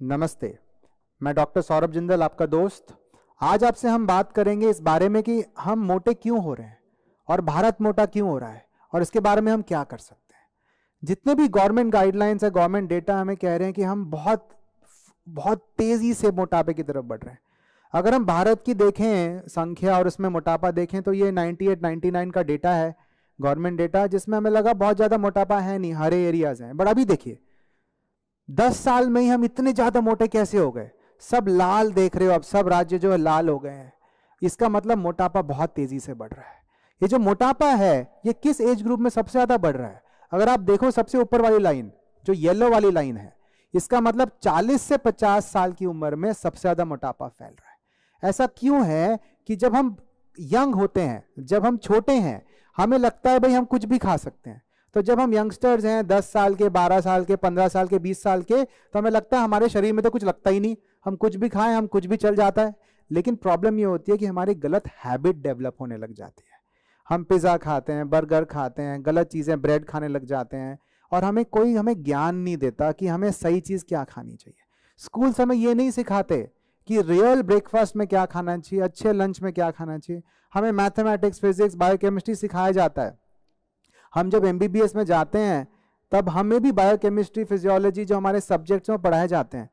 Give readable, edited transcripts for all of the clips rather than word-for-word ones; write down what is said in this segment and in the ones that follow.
नमस्ते, मैं डॉक्टर सौरभ जिंदल, आपका दोस्त। आज आपसे हम बात करेंगे इस बारे में कि हम मोटे क्यों हो रहे हैं और भारत मोटा क्यों हो रहा है और इसके बारे में हम क्या कर सकते हैं। जितने भी गवर्नमेंट गाइडलाइंस है, गवर्नमेंट डेटा हमें कह रहे हैं कि हम बहुत बहुत तेजी से मोटापे की तरफ बढ़ रहे हैं। अगर हम भारत की देखें संख्या और उसमें मोटापा देखें तो ये 98-99 का डेटा है, गवर्नमेंट डेटा, जिसमें हमें लगा बहुत ज़्यादा मोटापा है नहीं, हरे एरियाज हैं। बट अभी देखिए 10 साल में ही हम इतने ज्यादा मोटे कैसे हो गए। सब लाल देख रहे हो, अब सब राज्य जो है लाल हो गए हैं। इसका मतलब मोटापा बहुत तेजी से बढ़ रहा है। ये जो मोटापा है ये किस एज ग्रुप में सबसे ज्यादा बढ़ रहा है? अगर आप देखो सबसे ऊपर वाली लाइन जो येलो वाली लाइन है, इसका मतलब 40 से 50 साल की उम्र में सबसे ज्यादा मोटापा फैल रहा है। ऐसा क्यों है कि जब हम यंग होते हैं, जब हम छोटे हैं, हमें लगता है भाई हम कुछ भी खा सकते हैं। तो जब हम यंगस्टर्स हैं 10 साल के, 12 साल के, 15 साल के, 20 साल के, तो हमें लगता है हमारे शरीर में तो कुछ लगता ही नहीं, हम कुछ भी खाएं, हम कुछ भी चल जाता है। लेकिन प्रॉब्लम ये होती है कि हमारी गलत हैबिट डेवलप होने लग जाती है। हम पिज़्ज़ा खाते हैं, बर्गर खाते हैं, गलत चीज़ें, ब्रेड खाने लग जाते हैं और हमें ज्ञान नहीं देता कि हमें सही चीज़ क्या खानी चाहिए। स्कूल्स हमें ये नहीं सिखाते कि रियल ब्रेकफास्ट में क्या खाना चाहिए, अच्छे लंच में क्या खाना चाहिए। हमें मैथमेटिक्स, फिजिक्स, बायोकेमिस्ट्री सिखाया जाता है। हम जब MBBS में जाते हैं तब हमें भी बायोकेमिस्ट्री, फिजियोलॉजी जो हमारे सब्जेक्ट्स में पढ़ाए जाते हैं,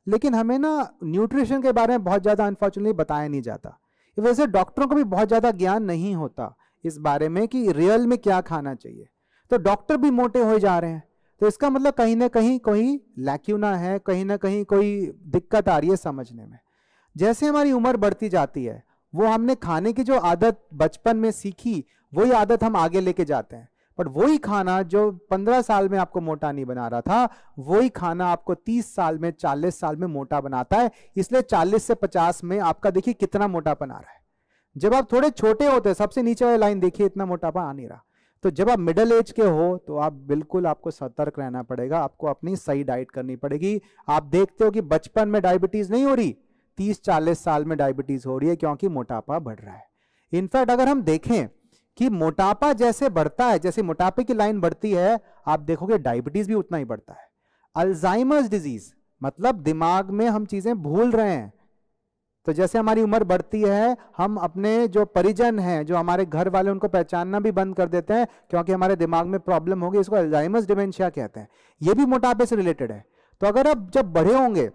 लेकिन हमें ना न्यूट्रिशन के बारे में बहुत ज़्यादा अनफॉर्चुनेटली बताया नहीं जाता। इस वजह से डॉक्टरों को भी बहुत ज़्यादा ज्ञान नहीं होता इस बारे में कि रियल में क्या खाना चाहिए। तो डॉक्टर भी मोटे हो जा रहे हैं। तो इसका मतलब कहीं ना कहीं कोई लैक्यूना है, कहीं ना कहीं कोई दिक्कत आ रही है समझने में। जैसे हमारी उम्र बढ़ती जाती है, वो हमने खाने की जो आदत बचपन में सीखी वही आदत हम आगे लेके जाते हैं। बट वही खाना जो 15 साल में आपको मोटा नहीं बना रहा था, वही खाना आपको 30 साल में, 40 साल में मोटा बनाता है। इसलिए 40 से 50 में आपका देखिए कितना मोटापन आ रहा है। जब आप थोड़े छोटे होते हैं, सबसे नीचे वाली लाइन देखिए, इतना मोटापा आ नहीं रहा। तो जब आप मिडिल एज के हो तो आप बिल्कुल, आपको सतर्क रहना पड़ेगा, आपको अपनी सही डाइट करनी पड़ेगी। आप देखते हो कि बचपन में डायबिटीज नहीं हो रही, 30-40 साल में डायबिटीज हो रही है, क्योंकि मोटापा बढ़ रहा है। इनफैक्ट अगर हम देखें कि मोटापा जैसे बढ़ता है, जैसे मोटापे की लाइन बढ़ती है, आप देखोगे डायबिटीज भी उतना ही बढ़ता है। अल्जाइमर्स डिजीज मतलब दिमाग में हम चीजें भूल रहे हैं। तो जैसे हमारी उम्र बढ़ती है, हम अपने जो परिजन हैं, जो हमारे घर वाले, उनको पहचानना भी बंद कर देते हैं, क्योंकि हमारे दिमाग में प्रॉब्लम होगी। इसको अल्जाइमर्स डिमेंशिया कहते हैं। ये भी मोटापे से रिलेटेड है। तो अगर आप जब बड़े होंगे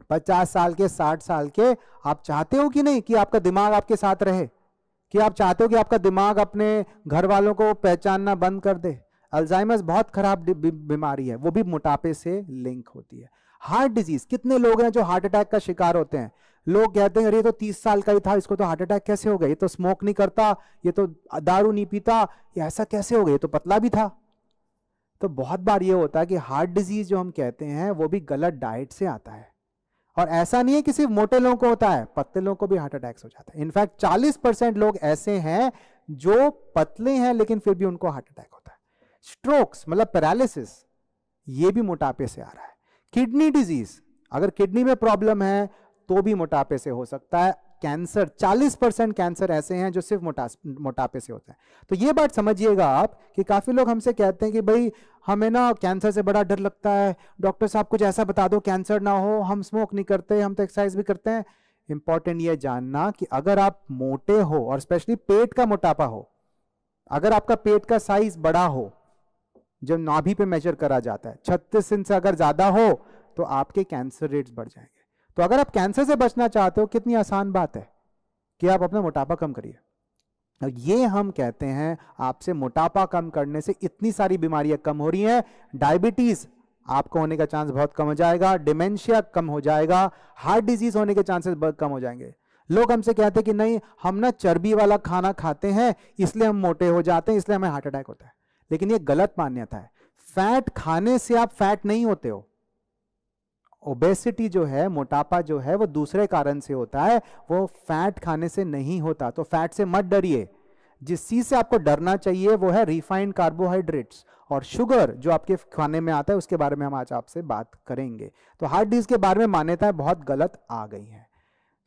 50 साल के, 60 साल के, आप चाहते हो कि नहीं कि आपका दिमाग आपके साथ रहे, कि आप चाहते हो कि आपका दिमाग अपने घर वालों को पहचानना बंद कर दे? अल्जाइमर्स बहुत खराब बीमारी है, वो भी मोटापे से लिंक होती है। हार्ट डिजीज, कितने लोग हैं जो हार्ट अटैक का शिकार होते हैं। लोग कहते हैं अरे ये तो 30 साल का ही था, इसको तो हार्ट अटैक कैसे हो गया, ये तो स्मोक नहीं करता, ये तो दारू नहीं पीता, ये ऐसा कैसे हो गया, ये तो पतला भी था। तो बहुत बार ये होता है कि हार्ट डिजीज जो हम कहते हैं वो भी गलत डाइट से आता है। और ऐसा नहीं है कि सिर्फ मोटे लोगों को होता है, पतले लोगों को भी हार्ट अटैक्स हो जाता है। इनफैक्ट 40% लोग ऐसे हैं जो पतले हैं लेकिन फिर भी उनको हार्ट अटैक होता है। स्ट्रोक्स मतलब पैरालिसिस, ये भी मोटापे से आ रहा है। किडनी डिजीज, अगर किडनी में प्रॉब्लम है तो भी मोटापे से हो सकता है। कैंसर, 40% कैंसर ऐसे हैं जो सिर्फ मोटापे से होता है। तो ये बात समझिएगा आप कि काफी लोग हमसे कहते हैं कि भाई हमें ना कैंसर से बड़ा डर लगता है, डॉक्टर साहब कुछ ऐसा बता दो कैंसर ना हो, हम स्मोक नहीं करते, हम तो एक्सरसाइज भी करते हैं। इंपॉर्टेंट ये जानना कि अगर आप मोटे हो और स्पेशली पेट का मोटापा हो, अगर आपका पेट का साइज बड़ा हो, जो नाभि पे मेजर करा जाता है, 36 इंच से अगर ज्यादा हो, तो आपके कैंसर रेट्स बढ़ जाएंगे। तो अगर आप कैंसर से बचना चाहते हो, कितनी आसान बात है कि आप अपना मोटापा कम करिए। ये हम कहते हैं आपसे मोटापा कम करने से इतनी सारी बीमारियां कम हो रही हैं। डायबिटीज आपको होने का चांस बहुत कम हो जाएगा, डिमेंशिया कम हो जाएगा, हार्ट डिजीज होने के चांसेस बहुत कम हो जाएंगे। लोग हमसे कहते हैं कि नहीं हम ना चर्बी वाला खाना खाते हैं इसलिए हम मोटे हो जाते हैं, इसलिए हमें हार्ट अटैक होता है। लेकिन ये गलत मान्यता है। फैट खाने से आप फैट नहीं होते हो। ओबेसिटी जो है, मोटापा जो है, वो दूसरे कारण से होता है, वो फैट खाने से नहीं होता। तो फैट से मत डरिए। जिस चीज से आपको डरना चाहिए वो है रिफाइंड कार्बोहाइड्रेट्स और शुगर जो आपके खाने में आता है, उसके बारे में हम आज आपसे बात करेंगे। तो हार्ट डिजीज के बारे में मान्यताएं बहुत गलत आ गई हैं।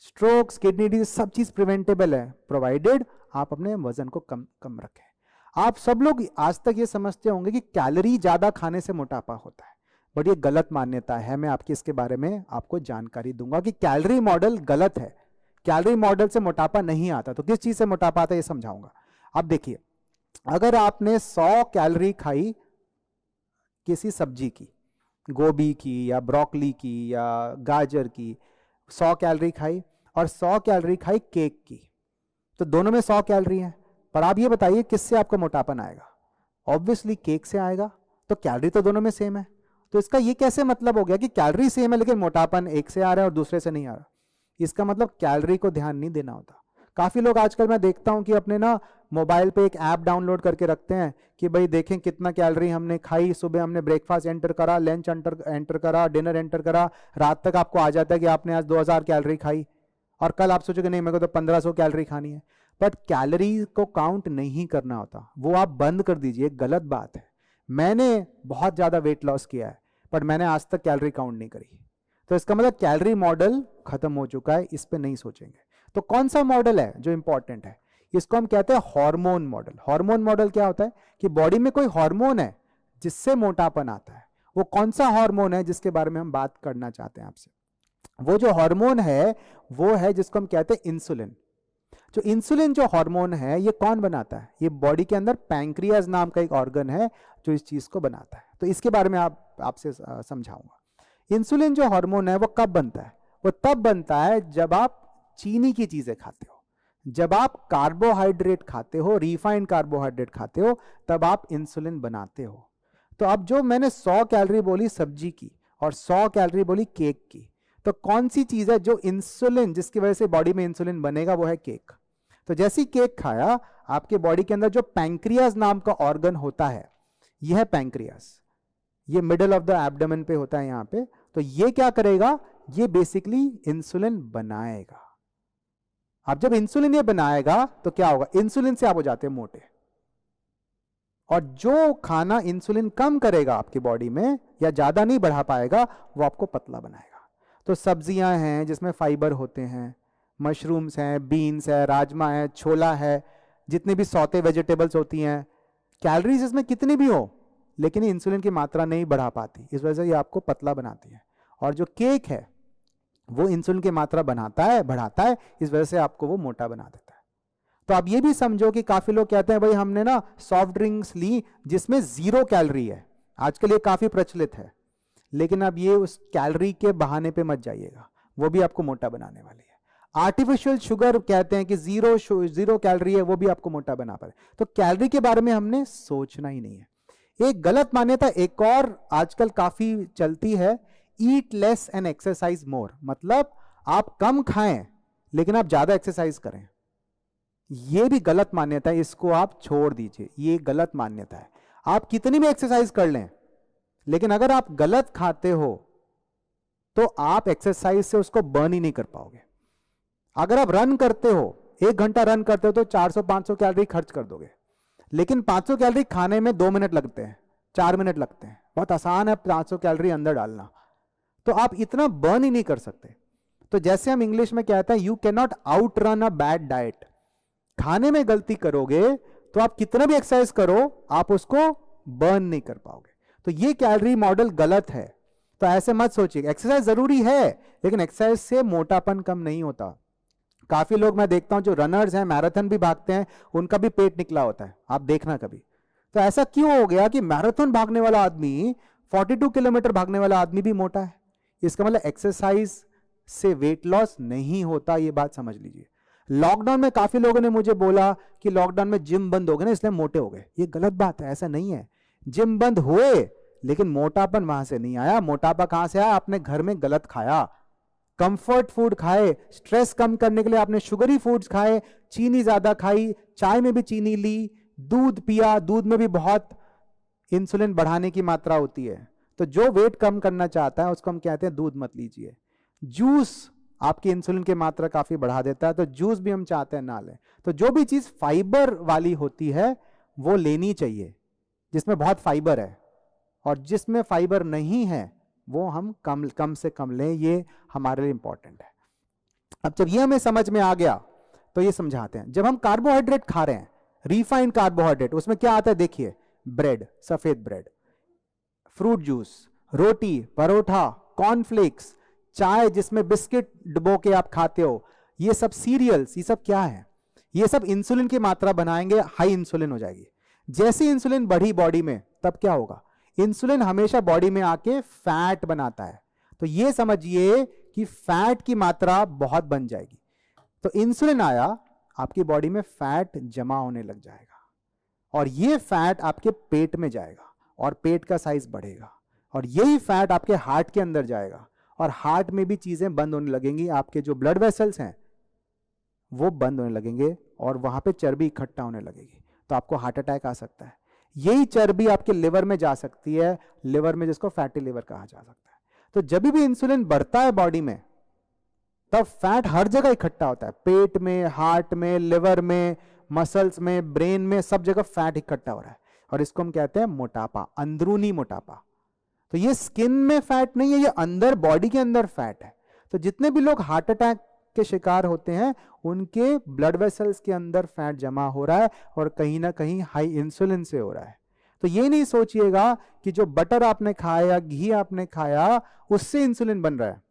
स्ट्रोक्स, किडनी डिजीज, सब चीज प्रिवेंटेबल है, प्रोवाइडेड आप अपने वजन को कम कम रखें। आप सब लोग आज तक ये समझते होंगे कि कैलोरी ज्यादा खाने से मोटापा होता है, बट ये गलत मान्यता है। मैं आपकी इसके बारे में आपको जानकारी दूंगा कि कैलोरी मॉडल गलत है। कैलोरी मॉडल से मोटापा नहीं आता। तो किस चीज से मोटापा आता है ये समझाऊंगा। अब देखिए, अगर आपने 100 कैलोरी खाई किसी सब्जी की, गोभी की या ब्रोकली की या गाजर की, 100 कैलोरी खाई, और 100 कैलोरी खाई केक की, तो दोनों में 100 कैलोरी है। पर आप ये बताइए किससे आपका मोटापन आएगा? ऑब्वियसली केक से आएगा। तो कैलोरी तो दोनों में सेम है। तो इसका ये कैसे मतलब हो गया कि कैलोरी सेम है लेकिन मोटापन एक से आ रहा है और दूसरे से नहीं आ रहा? इसका मतलब कैलोरी को ध्यान नहीं देना होता। काफी लोग आजकल मैं देखता हूं कि अपने ना मोबाइल पे एक ऐप डाउनलोड करके रखते हैं कि भाई देखें कितना कैलोरी हमने खाई। सुबह हमने ब्रेकफास्ट एंटर करा, लंच एंटर करा, डिनर एंटर करा, रात तक आपको आ जाता है कि आपने आज 2000 कैलोरी खाई, और कल आप सोचोगे नहीं मेरे को तो 1500 कैलोरी खानी है। बट कैलोरी को काउंट नहीं करना होता, वो आप बंद कर दीजिए। गलत बात है। मैंने बहुत ज्यादा वेट लॉस किया है पर मैंने आज तक कैलोरी काउंट नहीं करी। तो इसका मतलब कैलोरी मॉडल खत्म हो चुका है, इस पे नहीं सोचेंगे। तो कौन सा मॉडल है जो इंपॉर्टेंट है? इसको हम कहते हैं हार्मोन मॉडल। हार्मोन मॉडल क्या होता है कि बॉडी में कोई हार्मोन है जिससे मोटापन आता है। वो कौन सा हार्मोन है जिसके बारे में हम बात करना चाहते हैं आपसे? वो जो हार्मोन है वो है जिसको हम कहते हैं इंसुलिन। जो इंसुलिन जो हार्मोन है ये कौन बनाता है? ये बॉडी के अंदर पैंक्रियाज नाम का एक ऑर्गन है जो इस चीज को बनाता है। तो इसके बारे में आपसे समझाऊंगा। इंसुलिन जो हार्मोन है वो कब बनता है? वो तब बनता है जब आप चीनी की चीजें खाते हो, जब आप कार्बोहाइड्रेट खाते हो, रिफाइंड कार्बोहाइड्रेट खाते हो, तब आप इंसुलिन बनाते हो। तो अब जो मैंने 100 कैलोरी बोली सब्जी की और 100 कैलोरी बोली केक की, तो कौन सी चीज है जो इंसुलिन, जिसकी वजह से बॉडी में इंसुलिन बनेगा? वो है केक। तो जैसे ही केक खाया, आपके बॉडी के अंदर जो पैंक्रियाज नाम का ऑर्गन होता है, यह है पैंक्रियाज, ये मिडल ऑफ द एब्डोमेन पे होता है यहां पे। तो ये क्या करेगा? ये बेसिकली इंसुलिन बनाएगा। अब जब इंसुलिन ये बनाएगा तो क्या होगा? इंसुलिन से आप हो जाते हैं मोटे, और जो खाना इंसुलिन कम करेगा आपकी बॉडी में या ज्यादा नहीं बढ़ा पाएगा, वो आपको पतला बनाएगा। तो सब्जियां हैं जिसमें फाइबर होते हैं, मशरूम्स हैं, बीन्स है, राजमा है, छोला है, जितने भी सौते वेजिटेबल्स होती हैं, कैलोरीज इसमें कितनी भी हो लेकिन इंसुलिन की मात्रा नहीं बढ़ा पाती, इस वजह से ये आपको पतला बनाती है। और जो केक है वो इंसुलिन की मात्रा बनाता है, बढ़ाता है, इस वजह से आपको वो मोटा बना देता है। तो आप ये भी समझो कि काफी लोग कहते हैं भाई हमने ना सॉफ्ट ड्रिंक्स ली जिसमें 0 कैलोरी है, आजकल ये काफी प्रचलित है, लेकिन अब ये उस कैलोरी के बहाने पे मत जाइएगा, वो भी आपको मोटा बनाने वाली है। आर्टिफिशियल शुगर कहते हैं कि जीरो कैलोरी है, वो भी आपको मोटा बना पाए। तो कैलोरी के बारे में हमने सोचना ही नहीं है। एक गलत मान्यता एक और आजकल काफी चलती है, ईट लेस एंड एक्सरसाइज मोर। मतलब आप कम खाएं लेकिन आप ज्यादा एक्सरसाइज करें। ये भी गलत मान्यता है, इसको आप छोड़ दीजिए, ये गलत मान्यता है। आप कितनी भी एक्सरसाइज कर लें लेकिन अगर आप गलत खाते हो तो आप एक्सरसाइज से उसको बर्न ही नहीं कर पाओगे। अगर आप रन करते हो, 1 घंटा रन करते हो तो 400-500 कैलोरी खर्च कर दोगे, लेकिन 500 कैलोरी खाने में 2 मिनट लगते हैं, 4 मिनट लगते हैं। बहुत आसान है 500 कैलोरी अंदर डालना, तो आप इतना बर्न ही नहीं कर सकते। तो जैसे हम इंग्लिश में कहते हैं, you can not out run a bad diet. खाने में गलती करोगे तो आप कितना भी एक्सरसाइज करो आप उसको बर्न नहीं कर पाओगे। तो ये कैलोरी मॉडल गलत है। तो ऐसे मत सोचिए, एक्सरसाइज जरूरी है लेकिन एक्सरसाइज से मोटापन कम नहीं होता। काफी लोग मैं देखता हूं जो रनर्स हैं, मैराथन भी भागते हैं, उनका भी पेट निकला होता है, आप देखना कभी। तो ऐसा क्यों हो गया कि मैराथन भागने वाला आदमी, 42 किलोमीटर भागने वाला आदमी भी मोटा है? इसका मतलब एक्सरसाइज से वेट लॉस नहीं होता, ये बात समझ लीजिए। लॉकडाउन में काफी लोगों ने मुझे बोला कि लॉकडाउन में जिम बंद हो गए ना इसलिए मोटे हो गए। ये गलत बात है, ऐसा नहीं है। जिम बंद हुए लेकिन मोटापन वहां से नहीं आया। मोटापा कहां से आया? आपने घर में गलत खाया, कंफर्ट फूड खाए, स्ट्रेस कम करने के लिए आपने शुगरी फूड्स खाए, चीनी ज्यादा खाई, चाय में भी चीनी ली, दूध पिया, दूध में भी बहुत इंसुलिन बढ़ाने की मात्रा होती है। तो जो वेट कम करना चाहता है उसको हम कहते हैं दूध मत लीजिए। जूस आपकी इंसुलिन की मात्रा काफी बढ़ा देता है, तो जूस भी हम चाहते हैं ना लें। तो जो भी चीज फाइबर वाली होती है वो लेनी चाहिए, जिसमें बहुत फाइबर है, और जिसमें फाइबर नहीं है वो हम कम से कम लें। ये हमारे लिए इंपॉर्टेंट है। अब जब ये हमें समझ में आ गया तो ये समझाते हैं। जब हम कार्बोहाइड्रेट खा रहे हैं, रिफाइंड कार्बोहाइड्रेट, उसमें क्या आता है? देखिए, ब्रेड, सफेद ब्रेड, फ्रूट जूस, रोटी, परोठा, कॉर्नफ्लेक्स, चाय जिसमें बिस्किट डुबो के आप खाते हो, ये सब सीरियल्स, ये सब क्या है? ये सब इंसुलिन की मात्रा बनाएंगे, हाई इंसुलिन हो जाएगी। जैसे इंसुलिन बढ़ी बॉडी में, तब क्या होगा? इंसुलिन हमेशा बॉडी में आके फैट बनाता है, तो ये समझिए कि फैट की मात्रा बहुत बन जाएगी। तो इंसुलिन आया, आपकी बॉडी में फैट जमा होने लग जाएगा, और ये फैट आपके पेट में जाएगा और पेट का साइज बढ़ेगा, और यही फैट आपके हार्ट के अंदर जाएगा, और हार्ट में भी चीजें बंद होने लगेंगी, आपके जो ब्लड वेसल्स हैं वो बंद होने लगेंगे, और वहां पे चर्बी इकट्ठा होने लगेगी, तो आपको हार्ट अटैक आ सकता है। यही चर्बी आपके लिवर में जा सकती है, लिवर में, जिसको फैटी लिवर कहा जा सकता है। तो जब भी इंसुलिन बढ़ता है बॉडी में, तब फैट हर जगह इकट्ठा होता है, पेट में, हार्ट में, लिवर में, मसल्स में, ब्रेन में, सब जगह फैट इकट्ठा हो रहा है, और इसको हम कहते हैं मोटापा, अंदरूनी मोटापा। तो ये स्किन में फैट नहीं है, ये अंदर बॉडी के अंदर फैट है। तो जितने भी लोग हार्ट अटैक के शिकार होते हैं, उनके ब्लड वेसल्स के अंदर फैट जमा हो रहा है, और कहीं ना कहीं हाई इंसुलिन से हो रहा है। तो ये नहीं सोचिएगा कि जो बटर आपने खाया, घी आपने खाया, उससे इंसुलिन बन रहा है।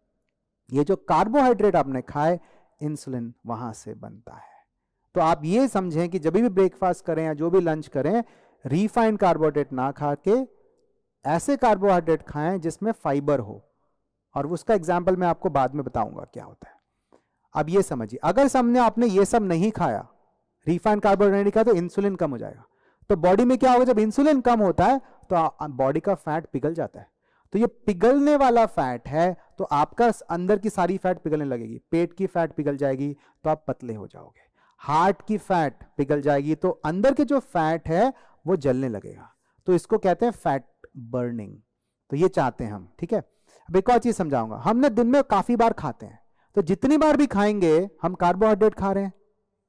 ये जो कार्बोहाइड्रेट आपने खाए, इंसुलिन वहां से बनता है। तो आप ये समझें कि जब भी ब्रेकफास्ट करें या जो भी लंच करें, रिफाइंड कार्बोहाइड्रेट ना खा के ऐसे कार्बोहाइड्रेट खाएं जिसमें फाइबर हो, और उसका एग्जाम्पल मैं आपको बाद में बताऊंगा क्या होता है। अब ये समझिए, अगर सामने आपने ये सब नहीं खाया, रिफाइंड कार्बोहाइड्रेट नहीं खाया, तो इंसुलिन कम हो जाएगा। तो बॉडी में क्या होगा? जब इंसुलिन कम होता है तो बॉडी का फैट पिघल जाता है। तो ये पिघलने वाला फैट है, तो आपका अंदर की सारी फैट पिघलने लगेगी। पेट की फैट पिघल जाएगी तो आप पतले हो जाओगे, हार्ट की फैट पिघल जाएगी तो अंदर के जो फैट है वो जलने लगेगा। तो इसको कहते हैं फैट बर्निंग। तो ये चाहते हैं हम, ठीक है। अब एक और चीज समझाऊंगा, हम ना दिन में काफी बार खाते हैं, तो जितनी बार भी खाएंगे हम कार्बोहाइड्रेट खा रहे हैं।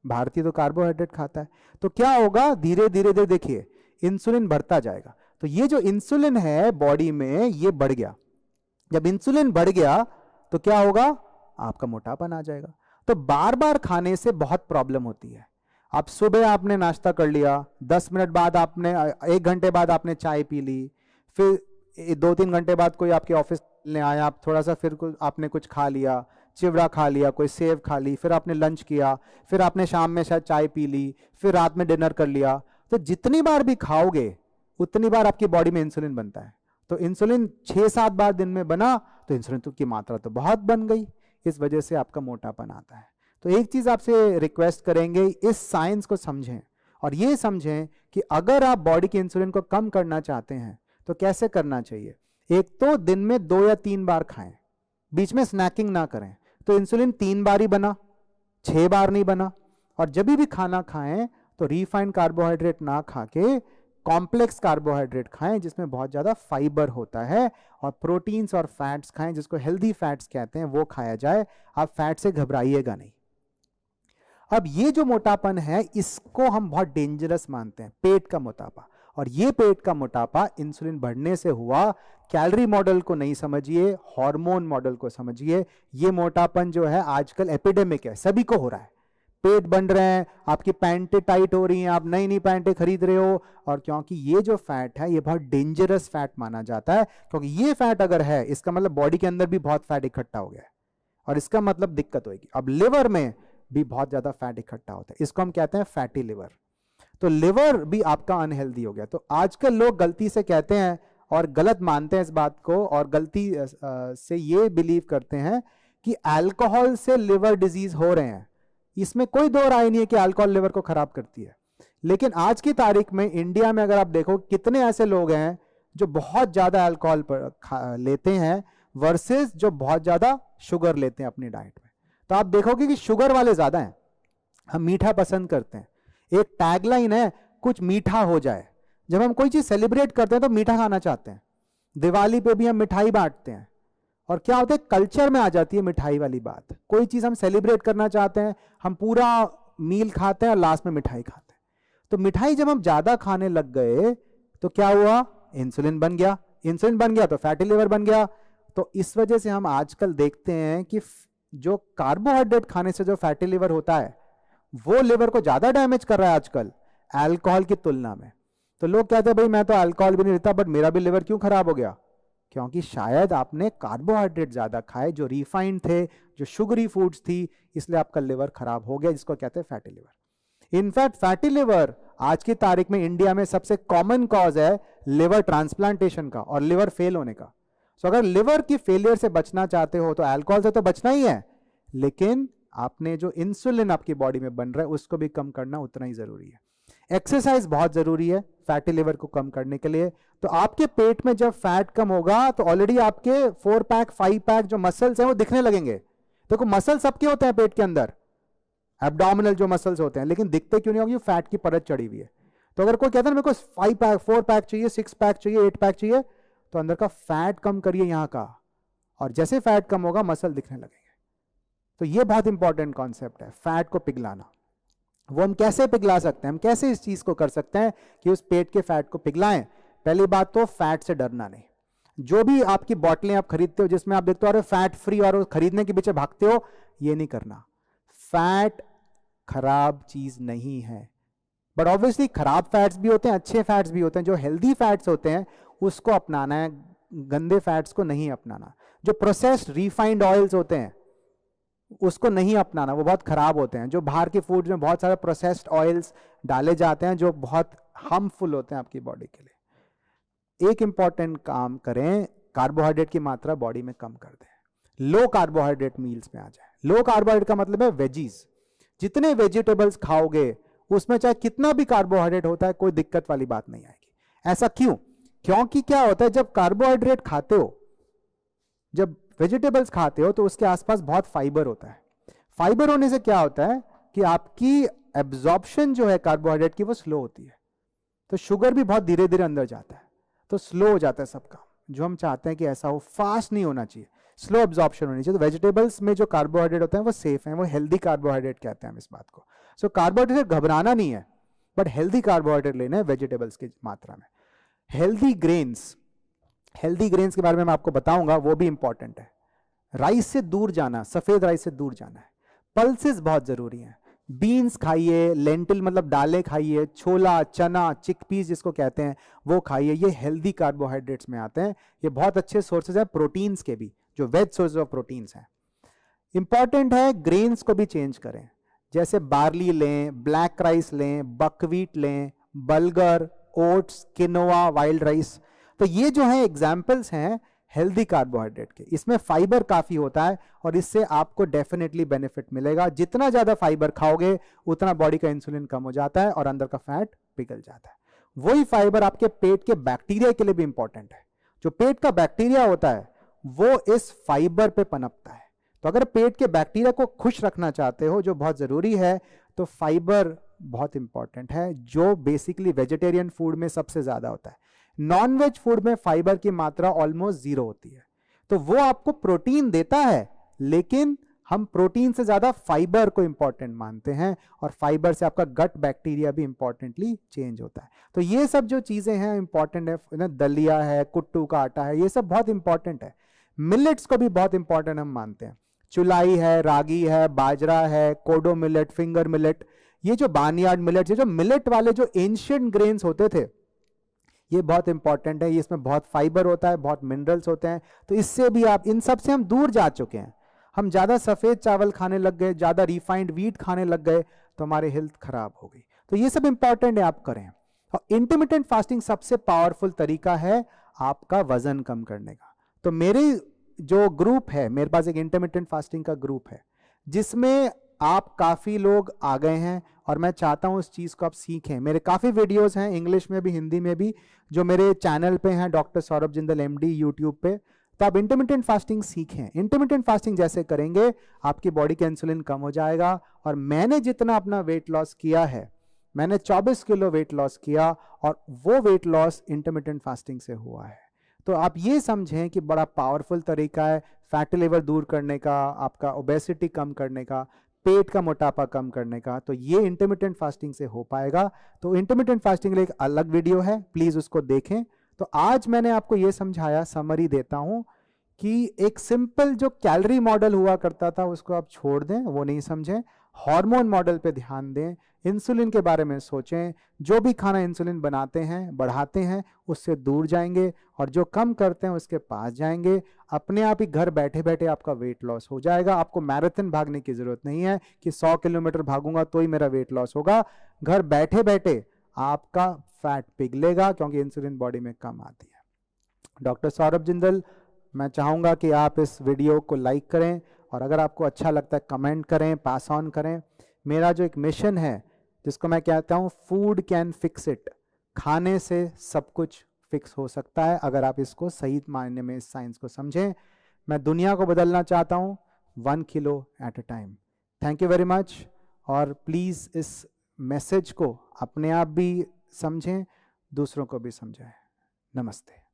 भारतीय तो कार्बोहाइड्रेट खाता है, तो क्या होगा? धीरे धीरे धीरे देखिए इंसुलिन बढ़ता जाएगा। तो ये जो इंसुलिन है बॉडी में, ये बढ़ गया। जब इंसुलिन बढ़ गया तो क्या होगा? आपका मोटापन आ जाएगा। तो बार बार खाने से बहुत प्रॉब्लम होती है। अब सुबह आपने नाश्ता कर लिया, 10 मिनट बाद आपने, 1 घंटे बाद आपने चाय पी ली, फिर 2-3 घंटे बाद कोई आपके ऑफिस में आया, आप थोड़ा सा फिर आपने कुछ खा लिया, चिवड़ा खा लिया, कोई सेव खा ली, फिर आपने लंच किया, फिर आपने शाम में शायद चाय पी ली, फिर रात में डिनर कर लिया। तो जितनी बार भी खाओगे उतनी बार आपकी बॉडी में इंसुलिन बनता है। तो इंसुलिन 6-7 बार दिन में बना तो इंसुलिन की मात्रा तो बहुत बन गई, इस वजह से आपका मोटापन आता है। तो एक चीज आपसे रिक्वेस्ट करेंगे, इस साइंस को समझें और ये समझें कि अगर आप बॉडी के इंसुलिन को कम करना चाहते हैं तो कैसे करना चाहिए। एक तो दिन में 2 या 3 बार खाएं, बीच में स्नैकिंग ना करें। तो इंसुलिन 3 बार ही बना, 6 बार नहीं बना। और जब भी खाना खाएं तो रिफाइंड कार्बोहाइड्रेट ना खा के कॉम्प्लेक्स कार्बोहाइड्रेट खाएं जिसमें बहुत ज्यादा फाइबर होता है, और प्रोटीन्स और फैट्स खाएं जिसको हेल्दी फैट्स कहते हैं, वो खाया जाए। आप फैट से घबराइएगा नहीं। अब ये जो मोटापन है इसको हम बहुत डेंजरस मानते हैं, पेट का मोटापा। और ये पेट का मोटापा इंसुलिन बढ़ने से हुआ। कैलोरी मॉडल को नहीं समझिए, हार्मोन मॉडल को समझिए। ये मोटापन जो है आजकल एपिडेमिक है, सभी को हो रहा है। पेट बन रहे हैं, आपकी पैंटें टाइट हो रही हैं, आप नई नई पैंटें खरीद रहे हो। और क्योंकि ये जो फैट है ये बहुत डेंजरस फैट माना जाता है, क्योंकि ये फैट अगर है इसका मतलब बॉडी के अंदर भी बहुत फैट इकट्ठा हो गया है, और इसका मतलब दिक्कत होगी। अब लिवर में भी बहुत ज्यादा फैट इकट्ठा होता है, इसको हम कहते हैं फैटी लिवर। तो लिवर भी आपका अनहेल्दी हो गया। तो आजकल लोग गलती से कहते हैं और गलत मानते हैं इस बात को, और गलती से ये बिलीव करते हैं कि अल्कोहल से लिवर डिजीज हो रहे हैं। इसमें कोई दो राय नहीं है कि अल्कोहल लिवर को खराब करती है, लेकिन आज की तारीख में इंडिया में अगर आप देखो कितने ऐसे लोग हैं जो बहुत ज्यादा अल्कोहल लेते हैं वर्सेस जो बहुत ज्यादा शुगर लेते हैं अपनी डाइट में। तो आप देखोगे कि शुगर वाले ज्यादा हैं, हम मीठा पसंद करते हैं। एक टैगलाइन है, कुछ मीठा हो जाए। जब हम कोई चीज सेलिब्रेट करते हैं तो मीठा खाना चाहते हैं। दिवाली पे भी हम मिठाई बांटते हैं, और क्या होता है कल्चर में आ जाती है मिठाई वाली बात। कोई चीज हम सेलिब्रेट करना चाहते हैं, हम पूरा मील खाते हैं और लास्ट में मिठाई खाते हैं। तो मिठाई जब हम ज्यादा खाने लग गए तो क्या हुआ? इंसुलिन बन गया। इंसुलिन बन गया तो फैटी लिवर बन गया। तो इस वजह से हम आजकल देखते हैं कि जो कार्बोहाइड्रेट खाने से जो फैटी लिवर होता है वो लिवर को ज्यादा डैमेज कर रहा है आजकल अल्कोहल की तुलना में। तो लोग कहते हैं भाई मैं तो अल्कोहल भी नहीं लेता बट मेरा भी लिवर क्यों खराब हो गया? क्योंकि शायद आपने कार्बोहाइड्रेट ज्यादा खाए, जो रिफाइंड थे, जो शुगरी फूड्स थी, इसलिए आपका लिवर खराब हो गया, जिसको कहते हैं fatty liver. In fact fatty liver आज की तारीख में इंडिया में सबसे कॉमन कॉज है लिवर ट्रांसप्लांटेशन का और लिवर फेल होने का। सो अगर लिवर की फेलियर से बचना चाहते हो तो अल्कोहल से तो बचना ही है, लेकिन आपने जो इंसुलिन आपकी बॉडी में बन रहा है उसको भी कम करना उतना ही जरूरी है। एक्सरसाइज बहुत जरूरी है फैटी लिवर को कम करने के लिए। तो आपके पेट में जब फैट कम होगा तो ऑलरेडी आपके 4 पैक 5 पैक जो मसल्स हैं वो दिखने लगेंगे। देखो मसल सबके होते हैं पेट के अंदर, एब्डोमिनल जो मसल्स होते हैं, लेकिन दिखते क्यों नहीं होंगे? फैट की परत चढ़ी हुई है। तो अगर कोई कहता है मेरे को 5 पैक 4 पैक चाहिए, 6 पैक चाहिए, 8 पैक चाहिए, तो अंदर का फैट कम करिए यहां का, और जैसे फैट कम होगा मसल दिखने लगेंगे। तो ये बहुत इंपॉर्टेंट कॉन्सेप्ट है, फैट को पिघलाना। वो हम कैसे पिघला सकते हैं, हम कैसे इस चीज को कर सकते हैं कि उस पेट के फैट को पिघलाएं? पहली बात तो फैट से डरना नहीं। जो भी आपकी बोतलें आप खरीदते हो जिसमें आप देखते हो अरे फैट फ्री, और खरीदने के पीछे भागते हो, ये नहीं करना। फैट खराब चीज नहीं है, बट ऑब्वियसली खराब फैट्स भी होते हैं, अच्छे फैट्स भी होते हैं। जो हेल्दी फैट्स होते हैं उसको अपनाना है, गंदे फैट्स को नहीं अपनाना। जो प्रोसेस्ड रिफाइंड ऑयल्स होते हैं उसको नहीं अपनाना, वो बहुत खराब होते हैं। जो बाहर के फूड में बहुत सारे प्रोसेस्ड ऑयल्स डाले जाते हैं जो बहुत हार्मफुल होते हैं आपकी बॉडी के लिए। एक इंपॉर्टेंट काम करें, कार्बोहाइड्रेट की मात्रा बॉडी में कम कर दें, लो कार्बोहाइड्रेट मील्स में आ जाए। लो कार्बोहाइड्रेट का मतलब है वेजीज। जितने वेजिटेबल्स खाओगे उसमें चाहे कितना भी कार्बोहाइड्रेट होता है, कोई दिक्कत वाली बात नहीं आएगी। ऐसा क्यों? क्योंकि क्या होता है, जब कार्बोहाइड्रेट खाते हो, जब वेजिटेबल्स खाते हो, तो उसके आसपास बहुत फाइबर होता है। फाइबर होने से क्या होता है कि आपकी एब्जॉर्प्शन जो है कार्बोहाइड्रेट की वो स्लो होती है, तो शुगर भी बहुत धीरे धीरे अंदर जाता है, तो स्लो हो जाता है सब काम। जो हम चाहते हैं कि ऐसा हो, फास्ट नहीं होना चाहिए, स्लो एब्जॉर्प्शन होनी चाहिए। तो वेजिटेबल्स में जो कार्बोहाइड्रेट होते हैं वो सेफ हैं, वो हेल्दी कार्बोहाइड्रेट कहते हैं हम इस बात को। सो कार्बोहाइड्रेट से घबराना नहीं है, बट हेल्दी कार्बोहाइड्रेट लेना है वेजिटेबल्स की मात्रा में। हेल्दी ग्रेन्स, हेल्दी ग्रेन्स के बारे में मैं आपको बताऊंगा, वो भी इंपॉर्टेंट है। राइस से दूर जाना, सफेद राइस से दूर जाना है। पल्सेस बहुत जरूरी हैं। बीन्स खाइए, लेंटिल मतलब दालें खाइए, छोला, चना, चिकपीस जिसको कहते हैं वो खाइए। ये हेल्दी कार्बोहाइड्रेट्स में आते हैं। ये बहुत अच्छे सोर्सेज हैं प्रोटीन्स के भी, जो वेज सोर्सेज ऑफ प्रोटीन्स हैं। इंपॉर्टेंट है ग्रेन्स को भी चेंज करें, जैसे बार्ली लें, ब्लैक राइस लें, बकवीट लें, बलगर, ओट्स, किनोआ, वाइल्ड राइस। तो ये जो है एग्जाम्पल्स हैं हेल्दी कार्बोहाइड्रेट के। इसमें फाइबर काफी होता है और इससे आपको डेफिनेटली बेनिफिट मिलेगा। जितना ज्यादा फाइबर खाओगे उतना बॉडी का इंसुलिन कम हो जाता है और अंदर का फैट पिघल जाता है। वही फाइबर आपके पेट के बैक्टीरिया के लिए भी इंपॉर्टेंट है। जो पेट का बैक्टीरिया होता है वो इस फाइबर पे पनपता है। तो अगर पेट के बैक्टीरिया को खुश रखना चाहते हो, जो बहुत जरूरी है, तो फाइबर बहुत इंपॉर्टेंट है, जो बेसिकली वेजिटेरियन फूड में सबसे ज्यादा होता है। नॉन-वेज फूड में फाइबर की मात्रा ऑलमोस्ट 0 होती है। तो वो आपको प्रोटीन देता है, लेकिन हम प्रोटीन से ज्यादा फाइबर को इंपॉर्टेंट मानते हैं, और फाइबर से आपका गट बैक्टीरिया भी इंपॉर्टेंटली चेंज होता है। तो ये सब जो चीजें हैं इंपॉर्टेंट है। दलिया है, कुट्टू का आटा है, ये सब बहुत इंपॉर्टेंट है। मिलेट्स को भी बहुत इंपॉर्टेंट हम मानते हैं। चुलाई है, रागी है, बाजरा है, कोडो मिलेट, फिंगर मिलेट, ये जो बार्नयार्ड मिलेट, ये जो मिलेट वाले जो एंशिएंट ग्रेन्स होते थे, ये बहुत इंपॉर्टेंट है। ये इसमें बहुत फाइबर होता है, बहुत मिनरल्स होते हैं। तो इससे भी आप, इन सब से हम दूर जा चुके हैं। हम ज्यादा सफेद चावल खाने लग गए, ज्यादा रिफाइंड व्हीट खाने लग गए, तो हमारी हेल्थ खराब हो गई। तो ये सब इंपॉर्टेंट है, आप करें। और इंटरमिटेंट फास्टिंग सबसे पावरफुल तरीका है आपका वजन कम करने का। तो मेरे जो ग्रुप है, मेरे पास एक इंटरमिटेंट फास्टिंग का ग्रुप है जिसमें आप काफी लोग आ गए हैं, और मैं चाहता हूं उस चीज को आप सीखें। मेरे काफी वीडियोस हैं इंग्लिश में भी, हिंदी में भी, जो मेरे चैनल पे हैं, doctor Saurabh Jindal MD YouTube पे। तो आप इंटरमिटेंट फास्टिंग सीखें। इंटरमिटेंट फास्टिंग जैसे करेंगे आपकी बॉडी का इंसुलिन कम हो जाएगा। और मैंने जितना अपना वेट लॉस किया है, मैंने 24 किलो वेट लॉस किया, और वो वेट लॉस इंटरमिटेंट फास्टिंग से हुआ है। तो आप ये समझें कि बड़ा पावरफुल तरीका है फैटी लिवर दूर करने का, आपका ओबेसिटी कम करने का, पेट का मोटापा कम करने का। तो ये इंटरमिटेंट फास्टिंग से हो पाएगा। तो इंटरमिटेंट फास्टिंग के लिए एक अलग वीडियो है, प्लीज उसको देखें। तो आज मैंने आपको ये समझाया, समरी देता हूं कि एक सिंपल जो कैलोरी मॉडल हुआ करता था उसको आप छोड़ दें, वो नहीं समझें। हार्मोन मॉडल पे ध्यान दें। इंसुलिन के बारे में सोचें। जो भी खाना इंसुलिन बनाते हैं, बढ़ाते हैं, उससे दूर जाएंगे, और जो कम करते हैं उसके पास जाएंगे। अपने आप ही घर बैठे बैठे आपका वेट लॉस हो जाएगा। आपको मैराथन भागने की जरूरत नहीं है कि 100 किलोमीटर भागूंगा तो ही मेरा वेट लॉस होगा। घर बैठे बैठे आपका फैट पिघलेगा, क्योंकि इंसुलिन बॉडी में कम आती है। डॉक्टर सौरभ जिंदल, मैं चाहूँगा कि आप इस वीडियो को लाइक करें, और अगर आपको अच्छा लगता है कमेंट करें, पास ऑन करें। मेरा जो एक मिशन है, जिसको मैं कहता हूँ फूड कैन फिक्स इट, खाने से सब कुछ फिक्स हो सकता है अगर आप इसको सही मायने में इस साइंस को समझें। मैं दुनिया को बदलना चाहता हूँ 1 kilo at a time. Thank you very much, और प्लीज़ इस मैसेज को अपने आप भी समझें, दूसरों को भी समझाएं। नमस्ते।